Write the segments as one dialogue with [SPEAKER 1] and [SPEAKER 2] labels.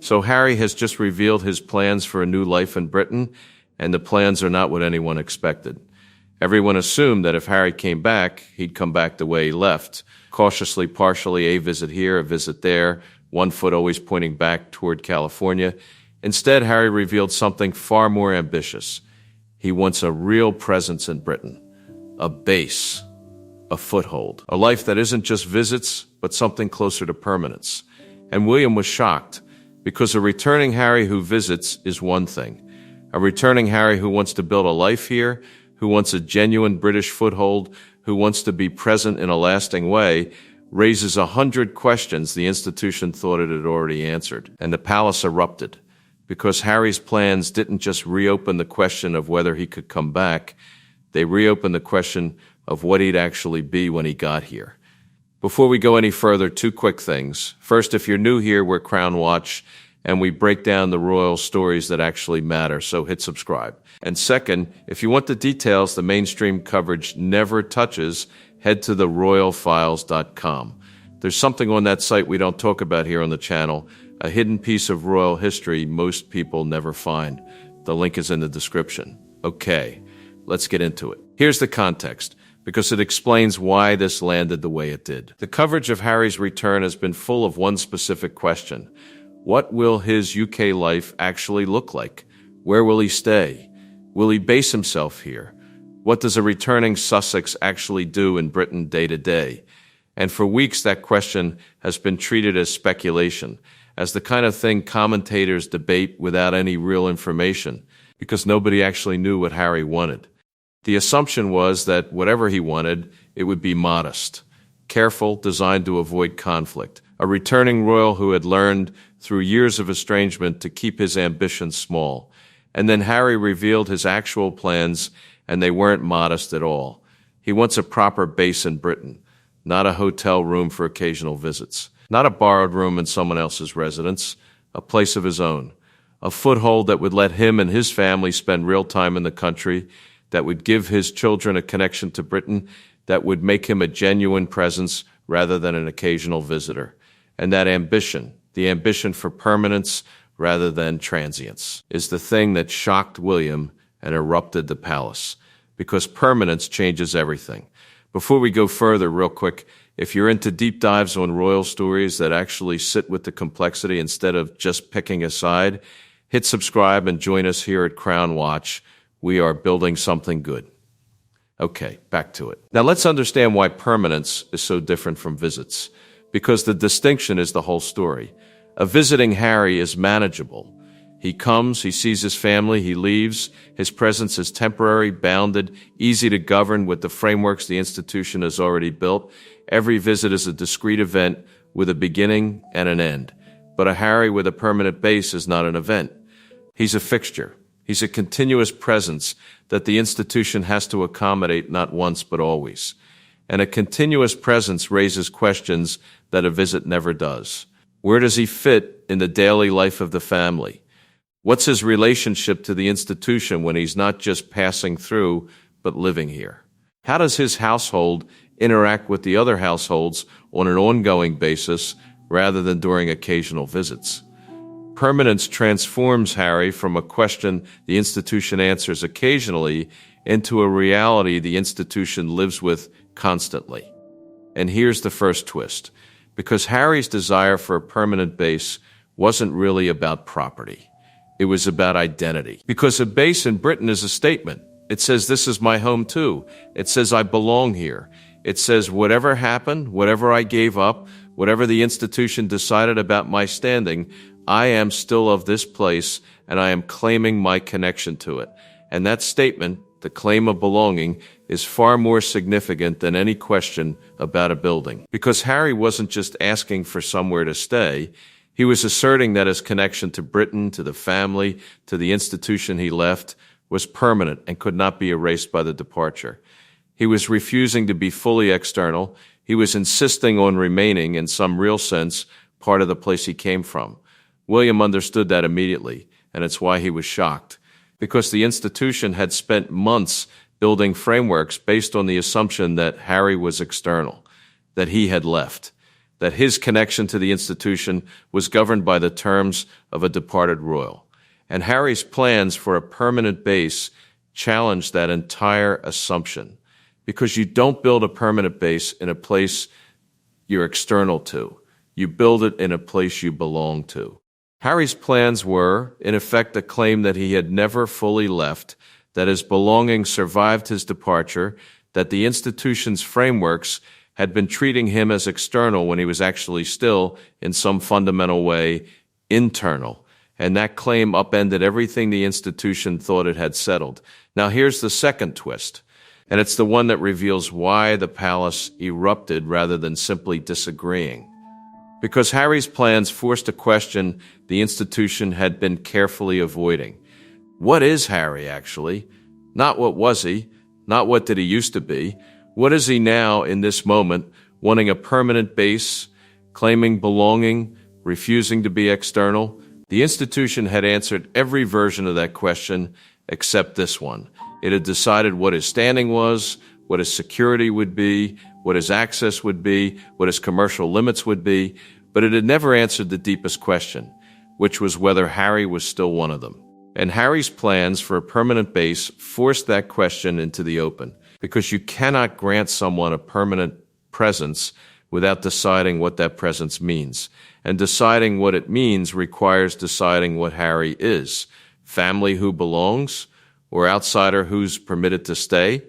[SPEAKER 1] So Harry has just revealed his plans for a new life in Britain, and the plans are not what anyone expected. Everyone assumed that if Harry came back, he'd come back the way he left, cautiously, partially, a visit here, a visit there, one foot always pointing back toward California. Instead, Harry revealed something far more ambitious. He wants a real presence in Britain, a base, a foothold, a life that isn't just visits, but something closer to permanence. And William was shocked, because a returning Harry who visits is one thing. A returning Harry who wants to build a life here, who wants a genuine British foothold, who wants to be present in a lasting way, raises 100 questions the institution thought it had already answered. And the palace erupted, because Harry's plans didn't just reopen the question of whether he could come back, they reopened the question of what he'd actually be when he got here. Before we go any further, two quick things. First, if you're new here, we're Crown Watch, and we break down the royal stories that actually matter, so hit subscribe. And second, if you want the details the mainstream coverage never touches, head to theroyalfiles.com. There's something on that site we don't talk about here on the channel, a hidden piece of royal history most people never find. The link is in the description. Okay, let's get into it. Here's the context, because it explains why this landed the way it did. The coverage of Harry's return has been full of one specific question. What will his UK life actually look like? Where will he stay? Will he base himself here? What does a returning Sussex actually do in Britain day to day? And for weeks, that question has been treated as speculation, as the kind of thing commentators debate without any real information, because nobody actually knew what Harry wanted. The assumption was that whatever he wanted, it would be modest, careful, designed to avoid conflict, a returning royal who had learned through years of estrangement to keep his ambitions small. And then Harry revealed his actual plans, and they weren't modest at all. He wants a proper base in Britain, not a hotel room for occasional visits, not a borrowed room in someone else's residence, a place of his own, a foothold that would let him and his family spend real time in the country, that would give his children a connection to Britain, that would make him a genuine presence rather than an occasional visitor. And that ambition, the ambition for permanence rather than transience, is the thing that shocked William and erupted the palace, because permanence changes everything. Before we go further, real quick, if you're into deep dives on royal stories that actually sit with the complexity instead of just picking a side, hit subscribe and join us here at Crown Watch. We are building something good. Okay, back to it. Now let's understand why permanence is so different from visits, because the distinction is the whole story. A visiting Harry is manageable. He comes, he sees his family, he leaves. His presence is temporary, bounded, easy to govern with the frameworks the institution has already built. Every visit is a discrete event with a beginning and an end. But a Harry with a permanent base is not an event. He's a fixture. He's a continuous presence that the institution has to accommodate not once but always. And a continuous presence raises questions that a visit never does. Where does he fit in the daily life of the family? What's his relationship to the institution when he's not just passing through, but living here? How does his household interact with the other households on an ongoing basis rather than during occasional visits? Permanence transforms Harry from a question the institution answers occasionally into a reality the institution lives with constantly. And here's the first twist. Because Harry's desire for a permanent base wasn't really about property. It was about identity. Because a base in Britain is a statement. It says, this is my home too. It says, I belong here. It says, whatever happened, whatever I gave up, whatever the institution decided about my standing, I am still of this place, and I am claiming my connection to it. And that statement, the claim of belonging, is far more significant than any question about a building. Because Harry wasn't just asking for somewhere to stay, he was asserting that his connection to Britain, to the family, to the institution he left, was permanent and could not be erased by the departure. He was refusing to be fully external. He was insisting on remaining, in some real sense, part of the place he came from. William understood that immediately, and it's why he was shocked. Because the institution had spent months building frameworks based on the assumption that Harry was external, that he had left. that his connection to the institution was governed by the terms of a departed royal. And Harry's plans for a permanent base challenged that entire assumption, because you don't build a permanent base in a place you're external to. You build it in a place you belong to. Harry's plans were, in effect, a claim that he had never fully left, that his belongings survived his departure, that the institution's frameworks had been treating him as external when he was actually still, in some fundamental way, internal. And that claim upended everything the institution thought it had settled. Now here's the second twist, and it's the one that reveals why the palace erupted rather than simply disagreeing. Because Harry's plans forced a question the institution had been carefully avoiding. What is Harry, actually? Not what was he, not what did he used to be. What is he now in this moment, wanting a permanent base, claiming belonging, refusing to be external? The institution had answered every version of that question except this one. It had decided what his standing was, what his security would be, what his access would be, what his commercial limits would be, but it had never answered the deepest question, which was whether Harry was still one of them. And Harry's plans for a permanent base forced that question into the open, because you cannot grant someone a permanent presence without deciding what that presence means. And deciding what it means requires deciding what Harry is. Family who belongs, or outsider who's permitted to stay?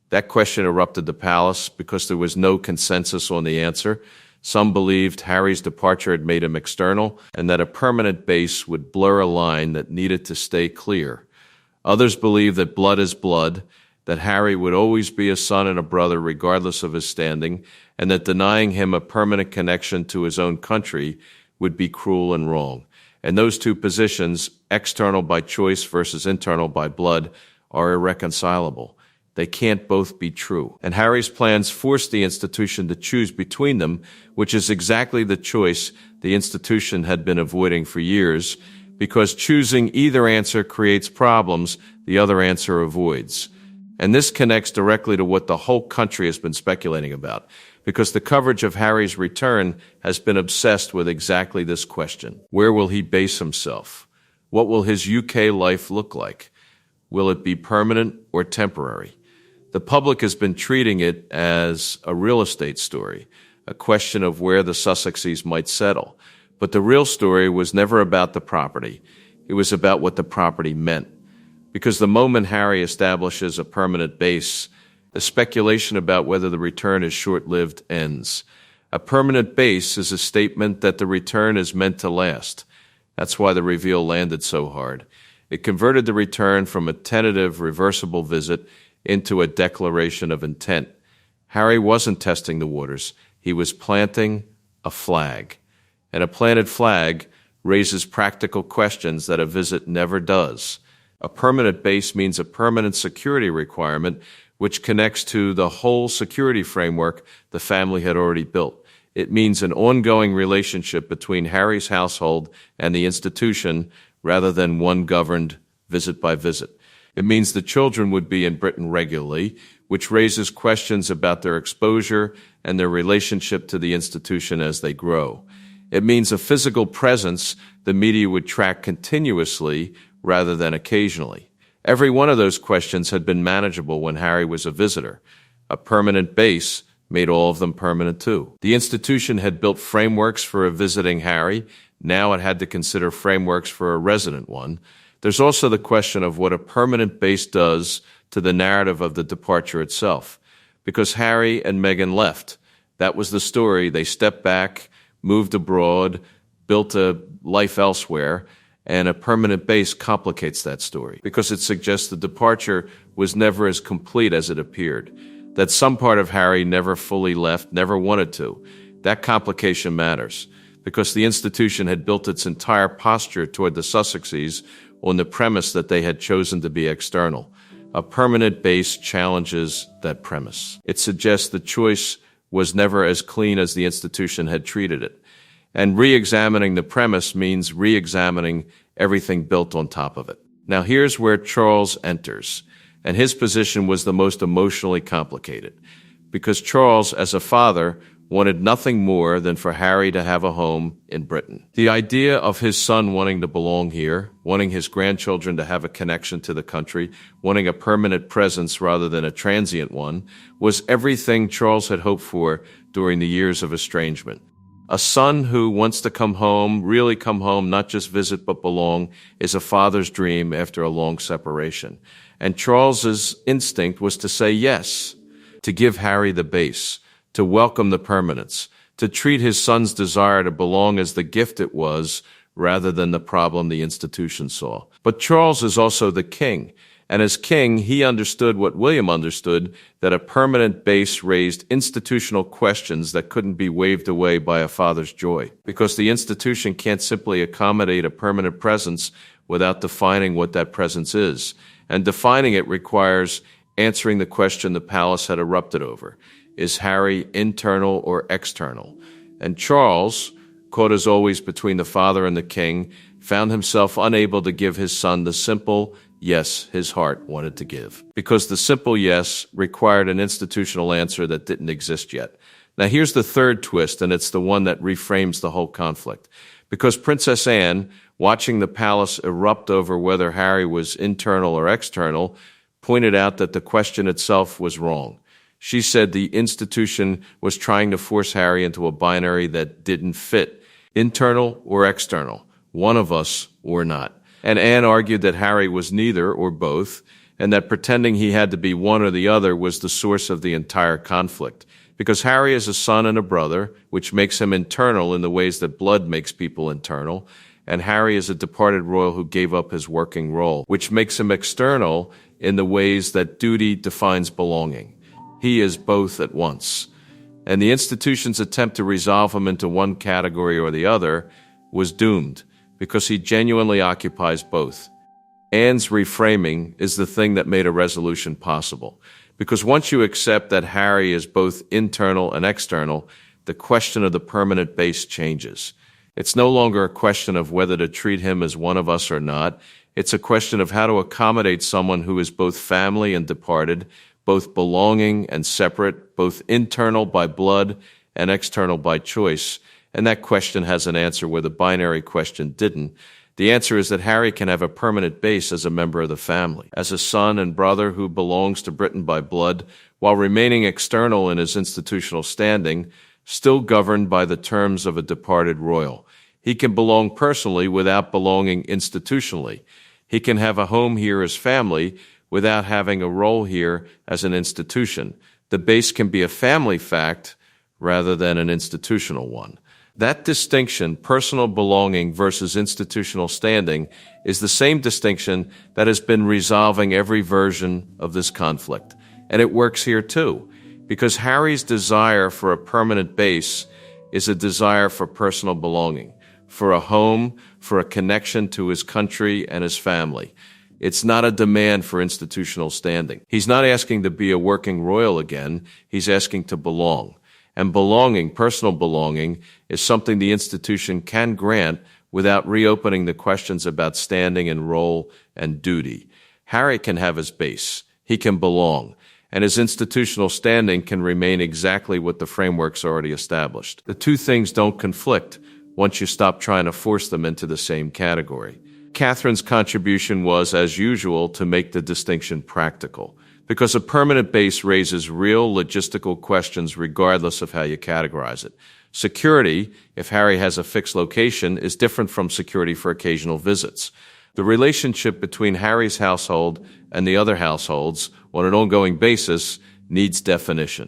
[SPEAKER 1] That question erupted the palace because there was no consensus on the answer. Some believed Harry's departure had made him external, and that a permanent base would blur a line that needed to stay clear. Others believed that blood is blood, that Harry would always be a son and a brother regardless of his standing, and that denying him a permanent connection to his own country would be cruel and wrong. And those two positions, external by choice versus internal by blood, are irreconcilable. They can't both be true. And Harry's plans forced the institution to choose between them, which is exactly the choice the institution had been avoiding for years, because choosing either answer creates problems the other answer avoids. And this connects directly to what the whole country has been speculating about, because the coverage of Harry's return has been obsessed with exactly this question. Where will he base himself? What will his UK life look like? Will it be permanent or temporary? The public has been treating it as a real estate story, a question of where the Sussexes might settle. But the real story was never about the property. It was about what the property meant. Because the moment Harry establishes a permanent base, the speculation about whether the return is short-lived ends. A permanent base is a statement that the return is meant to last. That's why the reveal landed so hard. It converted the return from a tentative, reversible visit into a declaration of intent. Harry wasn't testing the waters. He was planting a flag. And a planted flag raises practical questions that a visit never does. A permanent base means a permanent security requirement which connects to the whole security framework the family had already built. It means an ongoing relationship between Harry's household and the institution rather than one governed visit by visit. It means the children would be in Britain regularly, which raises questions about their exposure and their relationship to the institution as they grow. It means a physical presence the media would track continuously rather than occasionally. Every one of those questions had been manageable when Harry was a visitor. A permanent base made all of them permanent too. The institution had built frameworks for a visiting Harry. Now it had to consider frameworks for a resident one. There's also the question of what a permanent base does to the narrative of the departure itself. Because Harry and Meghan left. That was the story. They stepped back, moved abroad, built a life elsewhere, and a permanent base complicates that story because it suggests the departure was never as complete as it appeared, that some part of Harry never fully left, never wanted to. That complication matters because the institution had built its entire posture toward the Sussexes on the premise that they had chosen to be external. A permanent base challenges that premise. It suggests the choice was never as clean as the institution had treated it. And re-examining the premise means re-examining everything built on top of it. Now here's where Charles enters, and his position was the most emotionally complicated, because Charles, as a father, wanted nothing more than for Harry to have a home in Britain. The idea of his son wanting to belong here, wanting his grandchildren to have a connection to the country, wanting a permanent presence rather than a transient one, was everything Charles had hoped for during the years of estrangement. A son who wants to come home, really come home, not just visit but belong, is a father's dream after a long separation. And Charles's instinct was to say yes, to give Harry the base, to welcome the permanence, to treat his son's desire to belong as the gift it was rather than the problem the institution saw. But Charles is also the king, and as king, he understood what William understood, that a permanent base raised institutional questions that couldn't be waved away by a father's joy, because the institution can't simply accommodate a permanent presence without defining what that presence is. And defining it requires answering the question the palace had erupted over. Is Harry internal or external? And Charles, caught as always between the father and the king, found himself unable to give his son the simple yes his heart wanted to give, because the simple yes required an institutional answer that didn't exist yet. Now here's the third twist, and it's the one that reframes the whole conflict. Because Princess Anne, watching the palace erupt over whether Harry was internal or external, pointed out that the question itself was wrong. She said the institution was trying to force Harry into a binary that didn't fit, internal or external, one of us or not. And Anne argued that Harry was neither or both, and that pretending he had to be one or the other was the source of the entire conflict. Because Harry is a son and a brother, which makes him internal in the ways that blood makes people internal, and Harry is a departed royal who gave up his working role, which makes him external in the ways that duty defines belonging. He is both at once. And the institution's attempt to resolve him into one category or the other was doomed, because he genuinely occupies both. Anne's reframing is the thing that made a resolution possible. Because once you accept that Harry is both internal and external, the question of the permanent base changes. It's no longer a question of whether to treat him as one of us or not. It's a question of how to accommodate someone who is both family and departed, both belonging and separate, both internal by blood and external by choice. And that question has an answer where the binary question didn't. The answer is that Harry can have a permanent base as a member of the family, as a son and brother who belongs to Britain by blood, while remaining external in his institutional standing, still governed by the terms of a departed royal. He can belong personally without belonging institutionally. He can have a home here as family without having a role here as an institution. The base can be a family fact rather than an institutional one. That distinction, personal belonging versus institutional standing, is the same distinction that has been resolving every version of this conflict. And it works here too, because Harry's desire for a permanent base is a desire for personal belonging, for a home, for a connection to his country and his family. It's not a demand for institutional standing. He's not asking to be a working royal again. He's asking to belong. And belonging, personal belonging, is something the institution can grant without reopening the questions about standing and role and duty. Harry can have his base. He can belong. And his institutional standing can remain exactly what the framework's already established. The two things don't conflict once you stop trying to force them into the same category. Catherine's contribution was, as usual, to make the distinction practical, because a permanent base raises real logistical questions regardless of how you categorize it. Security, if Harry has a fixed location, is different from security for occasional visits. The relationship between Harry's household and the other households on an ongoing basis needs definition.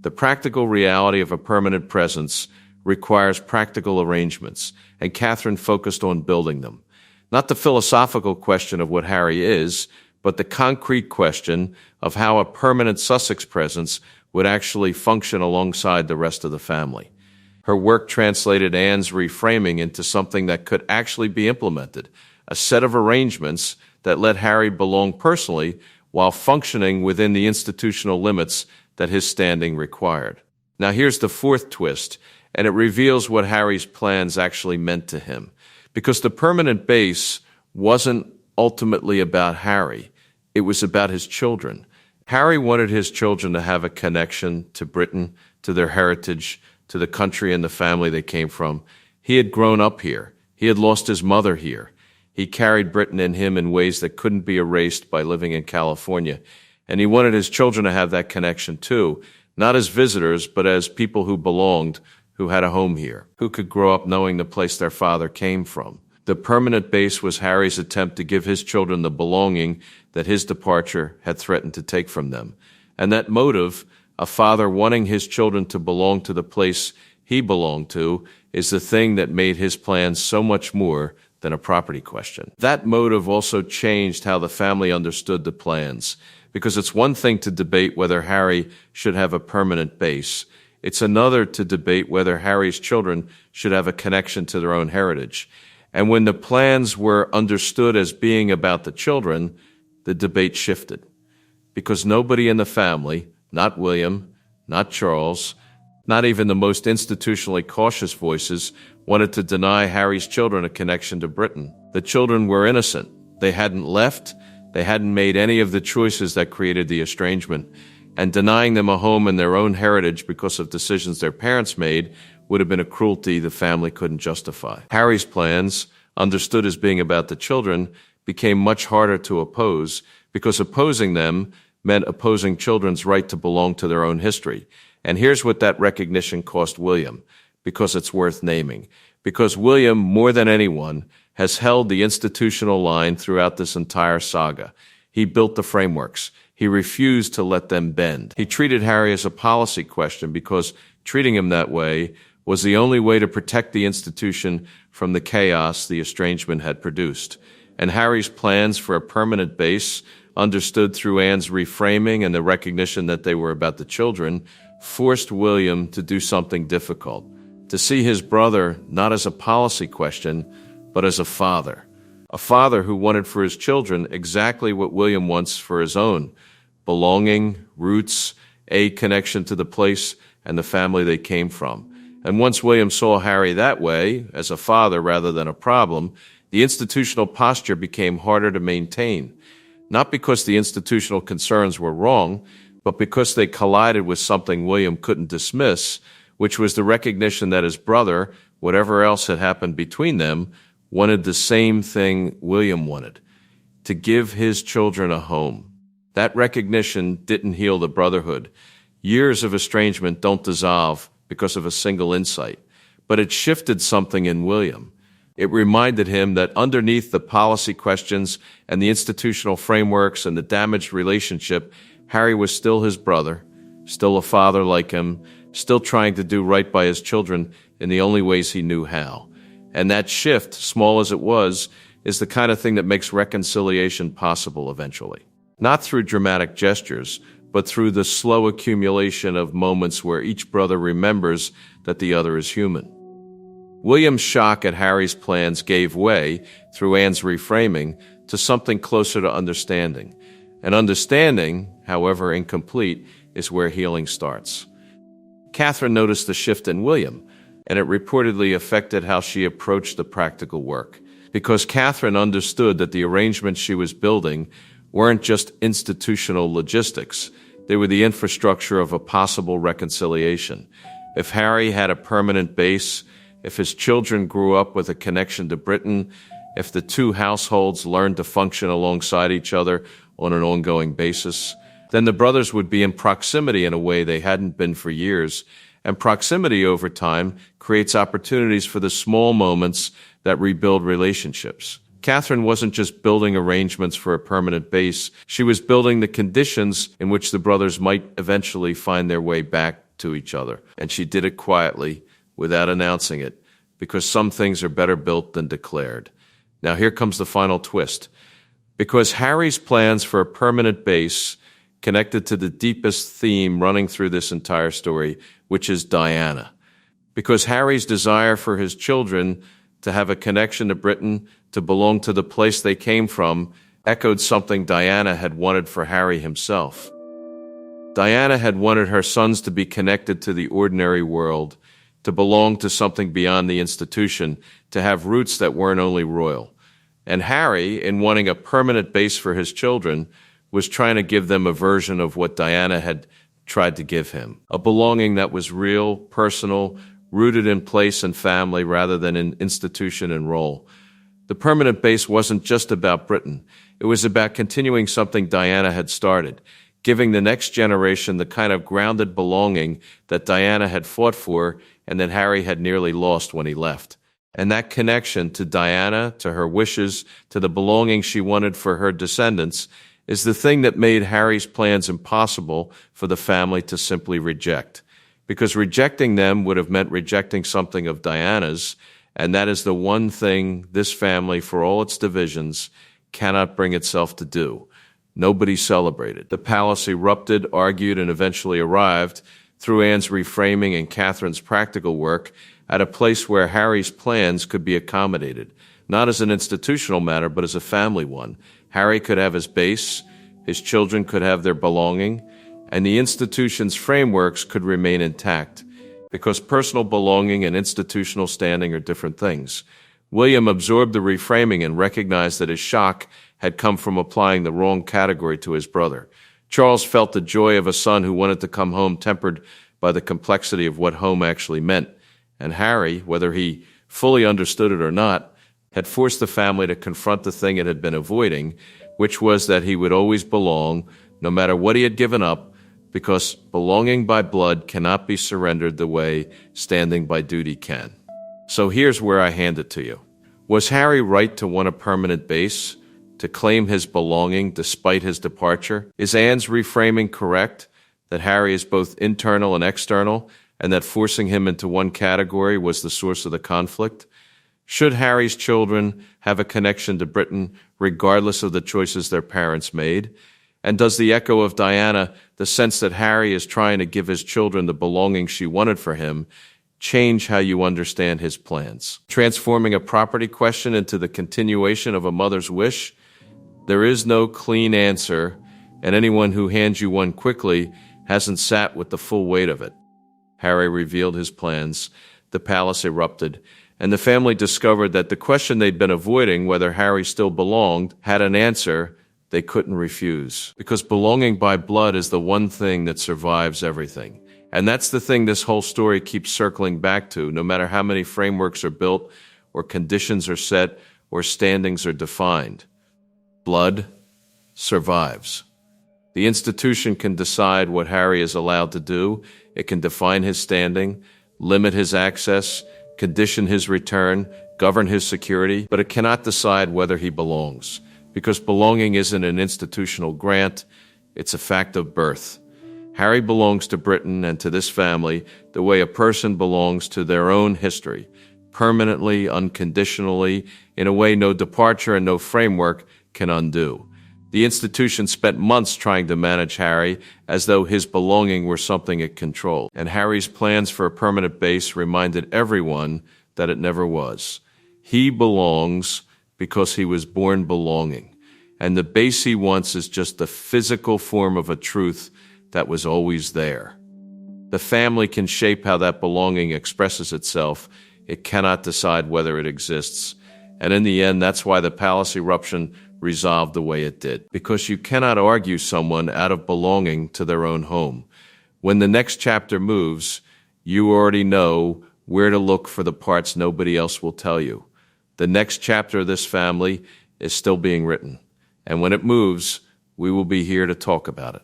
[SPEAKER 1] The practical reality of a permanent presence requires practical arrangements, and Catherine focused on building them. Not the philosophical question of what Harry is, but the concrete question of how a permanent Sussex presence would actually function alongside the rest of the family. Her work translated Anne's reframing into something that could actually be implemented, a set of arrangements that let Harry belong personally while functioning within the institutional limits that his standing required. Now here's the fourth twist, and it reveals what Harry's plans actually meant to him. Because the permanent base wasn't ultimately about Harry. It was about his children. Harry wanted his children to have a connection to Britain, to their heritage, to the country and the family they came from. He had grown up here. He had lost his mother here. He carried Britain in him in ways that couldn't be erased by living in California. And he wanted his children to have that connection too, not as visitors, but as people who belonged, who had a home here, who could grow up knowing the place their father came from. The permanent base was Harry's attempt to give his children the belonging that his departure had threatened to take from them. And that motive, a father wanting his children to belong to the place he belonged to, is the thing that made his plans so much more than a property question. That motive also changed how the family understood the plans, because it's one thing to debate whether Harry should have a permanent base. It's another to debate whether Harry's children should have a connection to their own heritage. And when the plans were understood as being about the children, the debate shifted. Because nobody in the family, not William, not Charles, not even the most institutionally cautious voices, wanted to deny Harry's children a connection to Britain. The children were innocent. They hadn't left. They hadn't made any of the choices that created the estrangement. And denying them a home and their own heritage because of decisions their parents made would have been a cruelty the family couldn't justify. Harry's plans, understood as being about the children, became much harder to oppose because opposing them meant opposing children's right to belong to their own history. And here's what that recognition cost William, because it's worth naming. Because William, more than anyone, has held the institutional line throughout this entire saga. He built the frameworks. He refused to let them bend. He treated Harry as a policy question because treating him that way was the only way to protect the institution from the chaos the estrangement had produced. And Harry's plans for a permanent base, understood through Anne's reframing and the recognition that they were about the children, forced William to do something difficult, to see his brother not as a policy question, but as a father who wanted for his children exactly what William wants for his own: belonging, roots, a connection to the place and the family they came from. And once William saw Harry that way, as a father rather than a problem, the institutional posture became harder to maintain, not because the institutional concerns were wrong, but because they collided with something William couldn't dismiss, which was the recognition that his brother, whatever else had happened between them, wanted the same thing William wanted: to give his children a home. That recognition didn't heal the brotherhood. Years of estrangement don't dissolve because of a single insight, but it shifted something in William. It reminded him that underneath the policy questions and the institutional frameworks and the damaged relationship, Harry was still his brother, still a father like him, still trying to do right by his children in the only ways he knew how. And that shift, small as it was, is the kind of thing that makes reconciliation possible eventually. Not through dramatic gestures, but through the slow accumulation of moments where each brother remembers that the other is human. William's shock at Harry's plans gave way, through Anne's reframing, to something closer to understanding. And understanding, however incomplete, is where healing starts. Catherine noticed the shift in William, and it reportedly affected how she approached the practical work, because Catherine understood that the arrangements she was building weren't just institutional logistics. They were the infrastructure of a possible reconciliation. If Harry had a permanent base, if his children grew up with a connection to Britain, if the two households learned to function alongside each other on an ongoing basis, then the brothers would be in proximity in a way they hadn't been for years. And proximity over time creates opportunities for the small moments that rebuild relationships. Catherine wasn't just building arrangements for a permanent base. She was building the conditions in which the brothers might eventually find their way back to each other. And she did it quietly, without announcing it, because some things are better built than declared. Now here comes the final twist. Because Harry's plans for a permanent base connected to the deepest theme running through this entire story, which is Diana. Because Harry's desire for his children to have a connection to Britain, to belong to the place they came from, echoed something Diana had wanted for Harry himself. Diana had wanted her sons to be connected to the ordinary world, to belong to something beyond the institution, to have roots that weren't only royal. And Harry, in wanting a permanent base for his children, was trying to give them a version of what Diana had tried to give him. A belonging that was real, personal, rooted in place and family rather than in institution and role. The permanent base wasn't just about Britain. It was about continuing something Diana had started, giving the next generation the kind of grounded belonging that Diana had fought for and that Harry had nearly lost when he left. And that connection to Diana, to her wishes, to the belonging she wanted for her descendants, is the thing that made Harry's plans impossible for the family to simply reject. Because rejecting them would have meant rejecting something of Diana's, and that is the one thing this family, for all its divisions, cannot bring itself to do. Nobody celebrated. The palace erupted, argued, and eventually arrived, through Anne's reframing and Catherine's practical work, at a place where Harry's plans could be accommodated, not as an institutional matter, but as a family one. Harry could have his base, his children could have their belonging, and the institution's frameworks could remain intact, because personal belonging and institutional standing are different things. William absorbed the reframing and recognized that his shock had come from applying the wrong category to his brother. Charles felt the joy of a son who wanted to come home tempered by the complexity of what home actually meant. And Harry, whether he fully understood it or not, had forced the family to confront the thing it had been avoiding, which was that he would always belong, no matter what he had given up, because belonging by blood cannot be surrendered the way standing by duty can. So here's where I hand it to you. Was Harry right to want a permanent base, to claim his belonging despite his departure? Is Anne's reframing correct, that Harry is both internal and external, and that forcing him into one category was the source of the conflict? Should Harry's children have a connection to Britain regardless of the choices their parents made? And does the echo of Diana, the sense that Harry is trying to give his children the belonging she wanted for him, change how you understand his plans? Transforming a property question into the continuation of a mother's wish? There is no clean answer, and anyone who hands you one quickly hasn't sat with the full weight of it. Harry revealed his plans, the palace erupted, and the family discovered that the question they'd been avoiding, whether Harry still belonged, had an answer they couldn't refuse. Because belonging by blood is the one thing that survives everything. And that's the thing this whole story keeps circling back to, no matter how many frameworks are built, or conditions are set, or standings are defined. Blood survives. The institution can decide what Harry is allowed to do. It can define his standing, limit his access, condition his return, govern his security, but it cannot decide whether he belongs, because belonging isn't an institutional grant, it's a fact of birth. Harry belongs to Britain and to this family the way a person belongs to their own history, permanently, unconditionally, in a way no departure and no framework can undo. The institution spent months trying to manage Harry as though his belonging were something it controlled. And Harry's plans for a permanent base reminded everyone that it never was. He belongs because he was born belonging. And the base he wants is just the physical form of a truth that was always there. The family can shape how that belonging expresses itself. It cannot decide whether it exists. And in the end, that's why the palace eruption resolved the way it did. Because you cannot argue someone out of belonging to their own home. When the next chapter moves, you already know where to look for the parts nobody else will tell you. The next chapter of this family is still being written. And when it moves, we will be here to talk about it.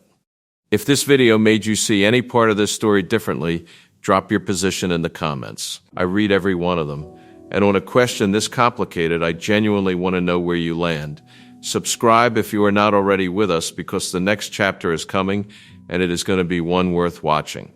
[SPEAKER 1] If this video made you see any part of this story differently, drop your position in the comments. I read every one of them. And on a question this complicated, I genuinely want to know where you land. Subscribe if you are not already with us, because the next chapter is coming and it is going to be one worth watching.